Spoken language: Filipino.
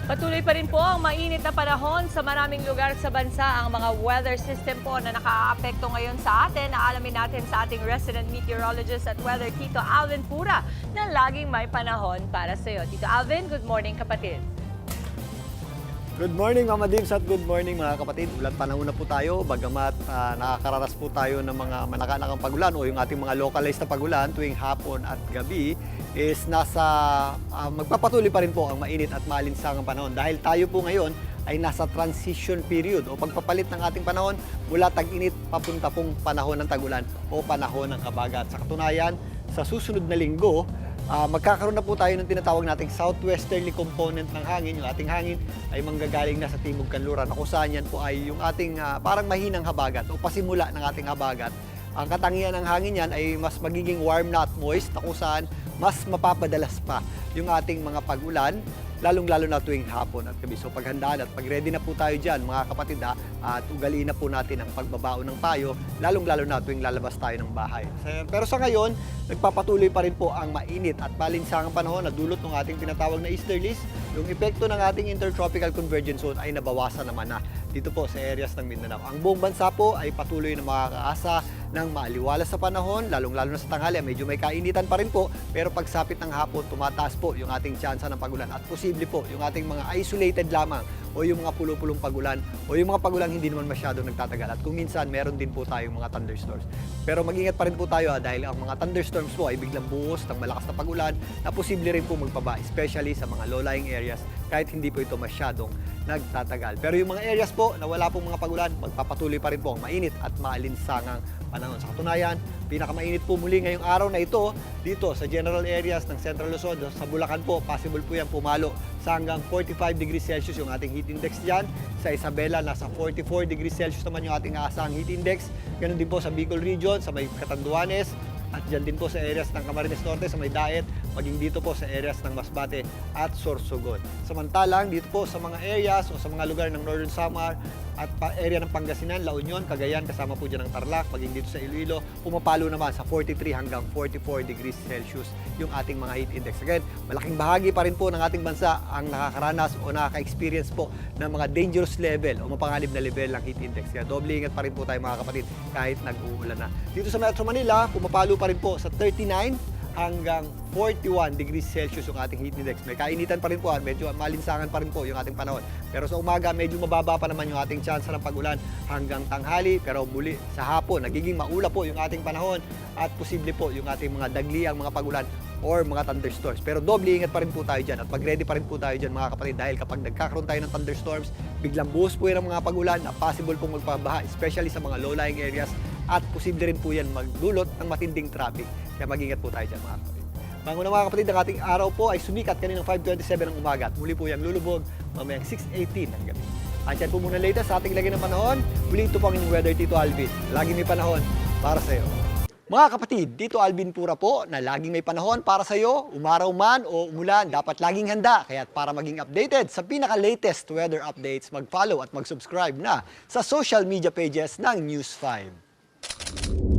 Patuloy pa rin po ang mainit na panahon sa maraming lugar sa bansa. Ang mga weather system po na nakaaapekto ngayon sa atin, naalamin natin sa ating resident meteorologist at weather Tito Alvin Pura na laging may panahon para sa iyo. Tito Alvin, good morning kapatid. Good morning Mama Dims at good morning mga kapatid. Ulan panahon na po tayo, bagamat nakakaranas po tayo ng mga manakanakang pagulan o yung ating mga localized na pagulan tuwing hapon at gabi is magpapatuloy pa rin po ang mainit at maalinsangang panahon dahil tayo po ngayon ay nasa transition period o pagpapalit ng ating panahon mula tag-init papunta pong panahon ng tagulan o panahon ng habagat. Sa katunayan, sa susunod na linggo, magkakaroon na po tayo ng tinatawag nating southwesterly component ng hangin. Yung ating hangin ay manggagaling na sa timog kanluran na kung saan yan po ay yung ating parang mahinang habagat o pasimula ng ating habagat. Ang katangian ng hangin yan ay mas magiging warm na at moist na kung saan mas mapapadalas pa yung ating mga pag-ulan, lalong-lalo na tuwing hapon at gabi. So paghandaan at pag-ready na po tayo dyan mga kapatid at ugaliin na po natin ang pagbabao ng payo, lalong-lalo na tuwing lalabas tayo ng bahay. Pero sa ngayon, nagpapatuloy pa rin po ang mainit at malinsangang panahon na dulot ng ating tinatawag na easterlies. Yung epekto ng ating intertropical convergence zone ay nabawasan naman na dito po sa areas ng Mindanao. Ang buong bansa po ay patuloy na makakaasa ng maaliwalas sa panahon, lalong-lalo na sa tanghali. Medyo may kainitan pa rin po, pero pagsapit ng hapon, tumataas po yung ating tsansa ng pagulan at posible po yung ating mga isolated lamang o yung mga pulo-pulong pagulan o yung mga pagulan hindi naman masyadong nagtatagal at kung minsan meron din po tayong mga thunderstorms. Pero mag-ingat pa rin po tayo dahil ang mga thunderstorms po ay biglang buhos ng malakas na pagulan na posible rin po magbaba, especially sa mga low-lying areas kahit hindi po ito masyadong nagtatagal. Pero yung mga areas po na wala pong mga pagulan, magpapatuloy pa rin po ang mainit at maalinsangang panahon. Sa katunayan, pinakamainit po muli ngayong araw na ito dito sa general areas ng Central Luzon. Sa Bulacan po, possible po yan pumalo sa hanggang 45 degrees Celsius yung ating heat index dyan. Sa Isabela, nasa 44 degrees Celsius naman yung ating aasahang heat index. Ganun din po sa Bicol region, sa may Catanduanes, at dyan din po sa areas ng Camarines Norte, sa may Daet, maging dito po sa areas ng Masbate at Sorsogon. Samantalang dito po sa mga areas o sa mga lugar ng Northern Samar at area ng Pangasinan, La Union, Cagayan, kasama po dyan ng Tarlac, maging dito sa Iloilo, pumapalo naman sa 43 hanggang 44 degrees Celsius yung ating mga heat index. Again, malaking bahagi pa rin po ng ating bansa ang nakakaranas o nakaka-experience po ng mga dangerous level o mapanganib na level ng heat index. Kaya doble ingat pa rin po tayo mga kapatid kahit nag-uulan na. Dito sa Metro Manila, pumapalo pa rin po sa 39 hanggang 41 degrees Celsius yung ating heat index. May kainitan pa rin po, medyo malinsangan pa rin po yung ating panahon. Pero sa umaga, medyo mababa pa naman yung ating chance ng pag-ulan hanggang tanghali. Pero muli sa hapon, nagiging maula po yung ating panahon at posible po yung ating mga dagliang mga pag-ulan or mga thunderstorms. Pero doble ingat pa rin po tayo dyan at mag-ready pa rin po tayo dyan mga kapatid dahil kapag nagkakaroon tayo ng thunderstorms, biglang buhos po yan ang mga pag-ulan na possible pong magpabaha, especially sa mga low-lying areas at posible rin po yan magdulot ng matinding traffic. Kaya mag-ingat po tayo dyan mga kapatid. Mga kapatid, ang ating araw po ay sumikat kaninang 5:27 ng umaga at muli po yung lulubog mamayang 6:18 ng gabi. At yan po muna latest sa ating lagay ng panahon. Muli ito po ang inyong weather, Tito Alvin. Lagi may panahon para sa iyo. Mga kapatid, dito Alvin Pura po na laging may panahon para sa iyo, umaraw man o umulan, dapat laging handa. Kaya para maging updated sa pinaka-latest weather updates, mag-follow at mag-subscribe na sa social media pages ng News 5.